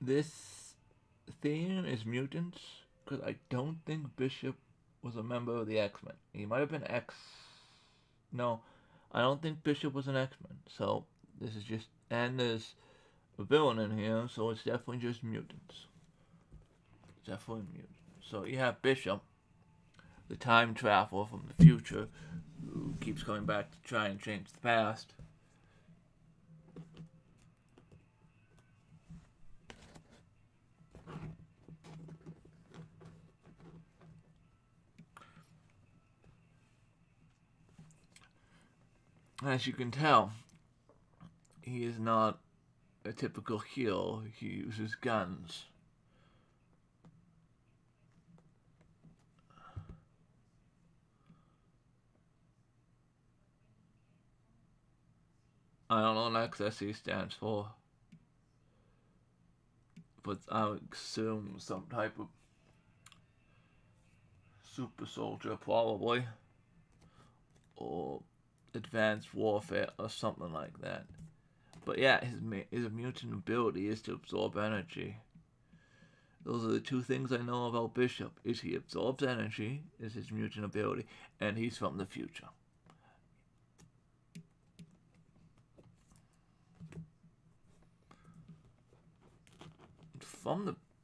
This theme is mutants because I don't think Bishop was a member of the X-Men. He might have been X. No, I don't think Bishop was an X-Men. So this is just, and there's a villain in here, so it's definitely just mutants. Definitely mutants. So you have Bishop, the time traveler from the future, who keeps coming back to try and change the past. As you can tell, he is not a typical hero. He uses guns. I don't know what XSE stands for, but I assume some type of super soldier, probably, or advanced warfare, or something like that. But yeah, his mutant ability is to absorb energy. Those are the two things I know about Bishop. Is he absorbs energy, is his mutant ability, and he's from the future.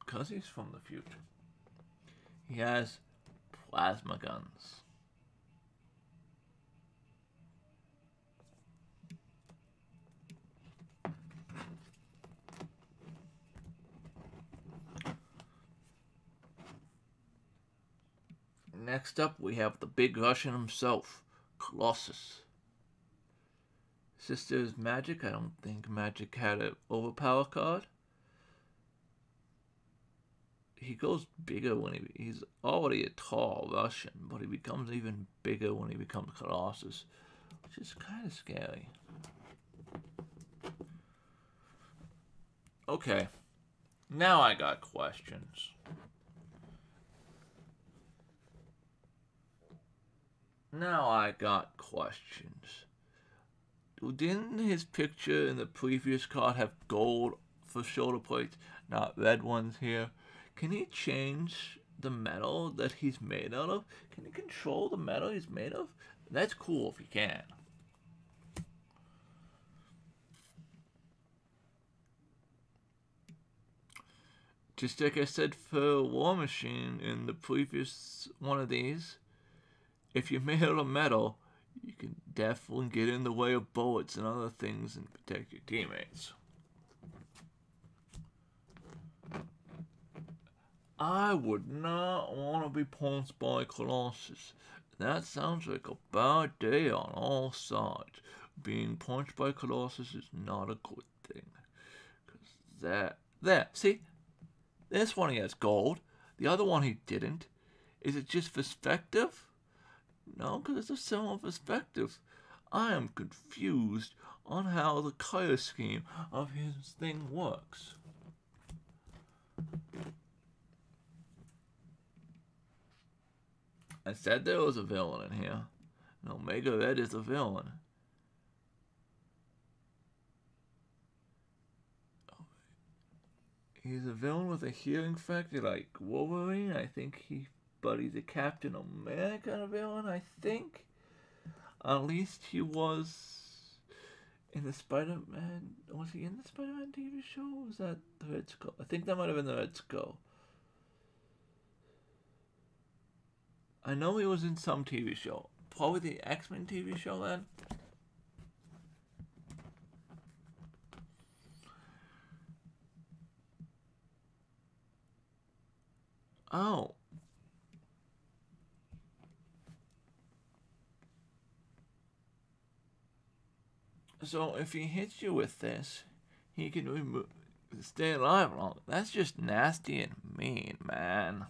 Because he's from the future, he has plasma guns. Next up, we have the big Russian himself, Colossus. Sister's Magic. I don't think Magic had an OverPower card. He goes bigger when he's already a tall Russian, but he becomes even bigger when he becomes Colossus, which is kind of scary. Okay, now I got questions. Didn't his picture in the previous card have gold for shoulder plates, not red ones here? Can he change the metal that he's made out of? Can he control the metal he's made of? That's cool if he can. Just like I said for War Machine in the previous one of these, if you're made out of metal, you can definitely get in the way of bullets and other things and protect your teammates. I would not want to be punched by Colossus. That sounds like a bad day on all sides. Being punched by Colossus is not a good thing. See? This one he has gold. The other one he didn't. Is it just perspective? No, because it's a similar perspective. I am confused on how the color scheme of his thing works. I said there was a villain in here. And Omega Red is a villain. He's a villain with a healing factor like Wolverine. But he's a Captain America villain, I think. At least he was in the Spider-Man. Was he in the Spider-Man TV show? Or was that the Red Skull? I think that might have been the Red Skull. I know he was in some TV show. Probably the X-Men TV show then. Oh. So if he hits you with this, he can stay alive longer. That's just nasty and mean, man.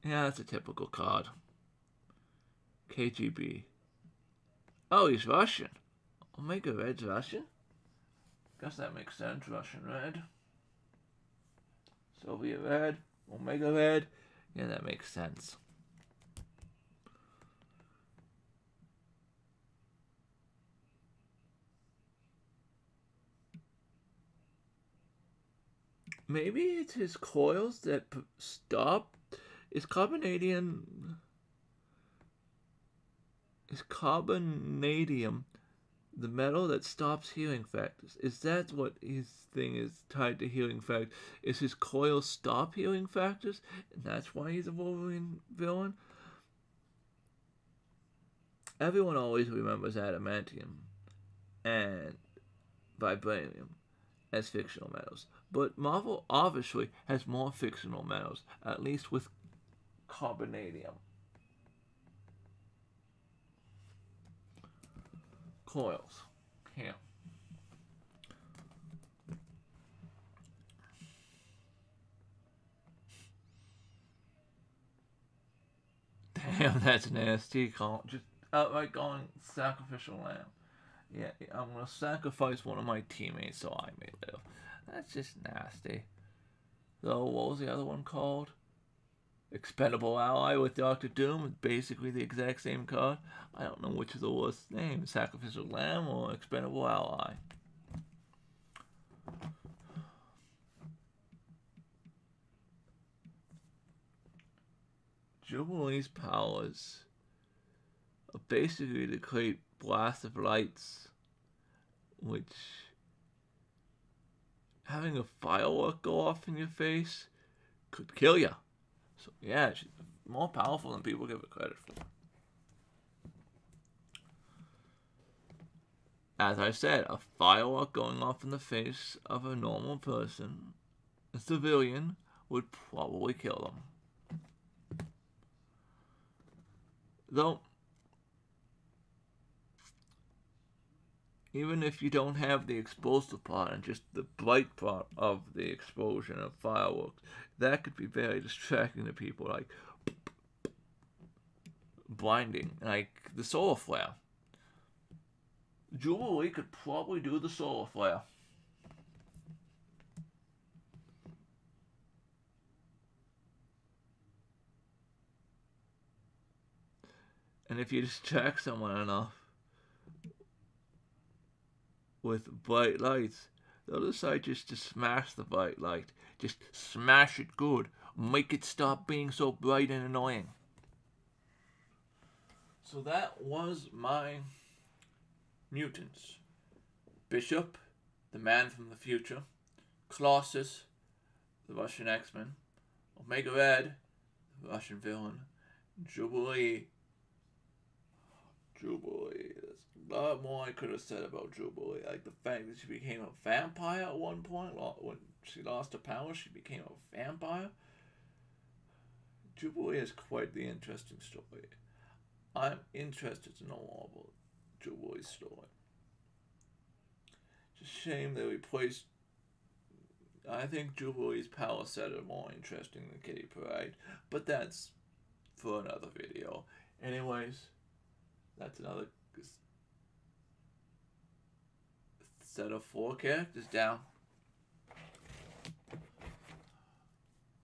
Yeah, that's a typical card. KGB. Oh, he's Russian. Omega Red's Russian? Guess that makes sense. Russian Red. Soviet Red. Omega Red. Yeah, that makes sense. Maybe it's his coils that stop. Is carbonadium... Is carbonadium the metal that stops healing factors? Is that what his thing is tied to healing factors? Is his coils stop healing factors? And that's why he's a Wolverine villain? Everyone always remembers adamantium and vibranium as fictional metals. But Marvel obviously has more fictional metals, at least with carbonadium. Coils. Here. Damn, that's nasty. Just outright going sacrificial lamb. Yeah, I'm gonna sacrifice one of my teammates so I may live. That's just nasty. So, what was the other one called? Expendable Ally with Doctor Doom. Basically the exact same card. I don't know which is the worst name. Sacrificial Lamb or Expendable Ally. Jubilee's powers are basically to create blasts of lights, which having a firework go off in your face could kill you. So yeah, she's more powerful than people give her credit for. As I said, a firework going off in the face of a normal person, a civilian, would probably kill them. Though, even if you don't have the explosive part and just the bright part of the explosion of fireworks, that could be very distracting to people, like blinding, like the solar flare. Jubilee could probably do the solar flare. And if you distract someone enough with bright lights, they'll decide just to smash the bright light. Just smash it good. Make it stop being so bright and annoying. So that was my mutants. Bishop, the man from the future. Colossus, the Russian X-Men. Omega Red, the Russian villain. Jubilee. There's a lot more I could have said about Jubilee. Like the fact that she became a vampire at one point. When she lost her power, she became a vampire. Jubilee is quite the interesting story. I'm interested to know all about Jubilee's story. It's a shame they replaced... I think Jubilee's power set are more interesting than Kitty Pryde, but that's for another video. Anyways, that's another set of 4 characters down.